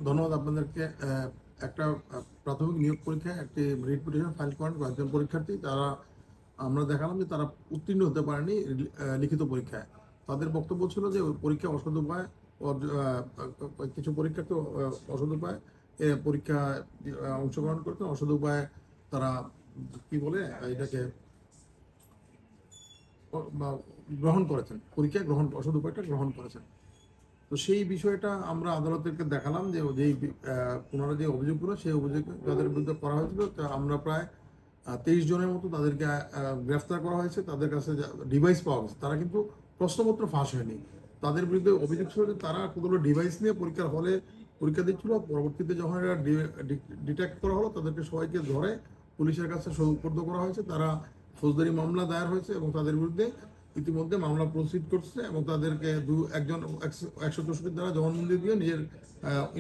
ধন্যবাদ আপনাদেরকে। একটা প্রাথমিক নিয়োগ পরীক্ষায় একটি রিট পিটিশন ফাইল করেন কয়েকজন পরীক্ষার্থী। তারা আমরা দেখালাম যে তারা উত্তীর্ণ হতে পারেনি লিখিত পরীক্ষায়। তাদের বক্তব্য ছিল যে ওই পরীক্ষা অসৎ উপায়, কিছু পরীক্ষার্থী অসৎ উপায় পরীক্ষায় অংশগ্রহণ করতেন, অসৎ উপায়ে তারা কি বলে এটাকে গ্রহণ করেছেন, পরীক্ষায় অসৎ উপায়টা গ্রহণ করেছেন। তো সেই বিষয়টা আমরা আদালতকে দেখালাম যে যেই ওনারা যে অভিযোগগুলো, সেই অভিযোগ যাদের বিরুদ্ধে করা হয়েছিল, তা আমরা প্রায় 23 জনের মতো তাদেরকে গ্রেফতার করা হয়েছে। তাদের কাছে ডিভাইস পাওয়া গেছে, তারা কিন্তু প্রশ্নপত্র ফাঁস হয়নি। তাদের বিরুদ্ধে অভিযোগ ছিল যে তারা কতগুলো ডিভাইস নিয়ে পরীক্ষার হলে পরীক্ষা দিচ্ছিল। পরবর্তীতে যখন এটা ডিটেক্ট করা হলো, তাদেরকে সবাইকে ধরে পুলিশের কাছে সোপর্দ করা হয়েছে। তারা ফৌজদারি মামলা দায়ের হয়েছে এবং তাদের বিরুদ্ধে ইতিমধ্যে মামলা প্রসিড করছে এবং তাদেরকে একজন 164 দ্বারা জবানবন্দি দিয়ে নিজের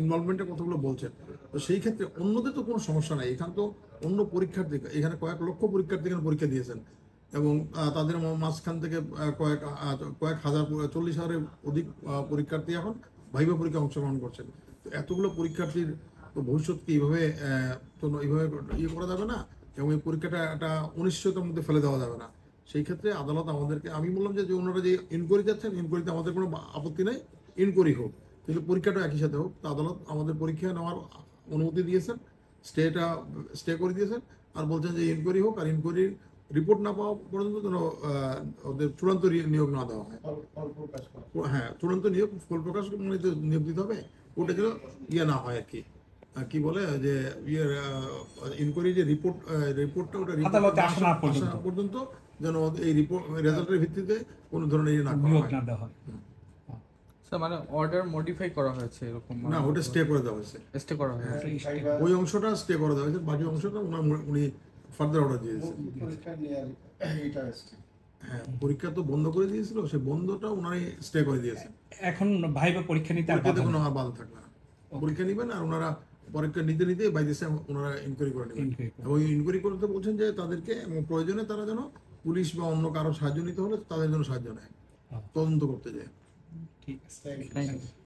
ইনভলভমেন্টের কথাগুলো বলছেন। তো সেই ক্ষেত্রে অন্যদের তো কোনো সমস্যা নাই। এখানে তো অন্য পরীক্ষার্থী, এখানে কয়েক লক্ষ পরীক্ষার্থী এখানে পরীক্ষা দিয়েছেন এবং তাদের মাঝখান থেকে কয়েক হাজার, 40,000-এর অধিক পরীক্ষার্থী এখন ভাইভা পরীক্ষা অংশগ্রহণ করছেন। তো এতগুলো পরীক্ষার্থীর তো ভবিষ্যৎকে এইভাবে ইয়ে করা যাবে না এবং এই পরীক্ষাটা একটা অনিশ্চয়তার মধ্যে ফেলে দেওয়া যাবে না। সেই ক্ষেত্রে আদালত আমাদেরকে, আমি বললাম যে ওনারা যে ইনকোয়ারি যাচ্ছেন, ইনকোয়ারিতে আমাদের কোনো আপত্তি নেই, ইনকোয়ারি হোক, কিন্তু পরীক্ষাটা একই সাথে হোক। তো আদালত আমাদের পরীক্ষা নেওয়ার অনুমতি দিয়েছেন, স্টে করে দিয়েছেন আর বলছেন যে ইনকোয়ারি হোক, আর ইনকোয়ারির রিপোর্ট না পাওয়া পর্যন্ত যেন ওদের চূড়ান্ত নিয়োগ না দেওয়া হয়। হ্যাঁ, চূড়ান্ত নিয়োগ ফল প্রকাশ নিয়োগ দিতে হবে, ওটা যেন ইয়ে না হয় আর কি, কি বলে যে ইনকোয়ারি যে রিপোর্টটা ওটা আদালতে আসা না পর্যন্ত যেন এই রিপোর্ট রেজাল্টের ভিত্তিতে কোনো ধরনের ইয়ে না করা হয়। মানে অর্ডার মডিফাই করা হয়েছে এরকম না, ওটা স্টে করে দেওয়া হয়েছে, স্টে করা হয়েছে, ওই অংশটা স্টে করে দেওয়া হয়েছে, বাকি অংশটা উনি ফার্দার অর্ডার দিয়েছেন। হ্যাঁ, পরীক্ষা তো বন্ধ করে দিয়েছিল, সেই বন্ধটা উনারাই স্টে করে দিয়েছেন। এখন ভাইবা পরীক্ষা নিতে কোনো আর বাধা থাকবে না, পরীক্ষা নিবেন আর ওনারা পরীক্ষা নিতে বাই দিয়েছে ওনারা ইনকোয়ারি করে নেবেন এবং ইনকোয়ারি করতে বলছেন যে তাদেরকে প্রয়োজনে তারা যেন পুলিশ বা অন্য কারো সাহায্য নিতে হলে তাদের জন্য সাহায্য নেয় তদন্ত করতে যায়। ঠিক আছে।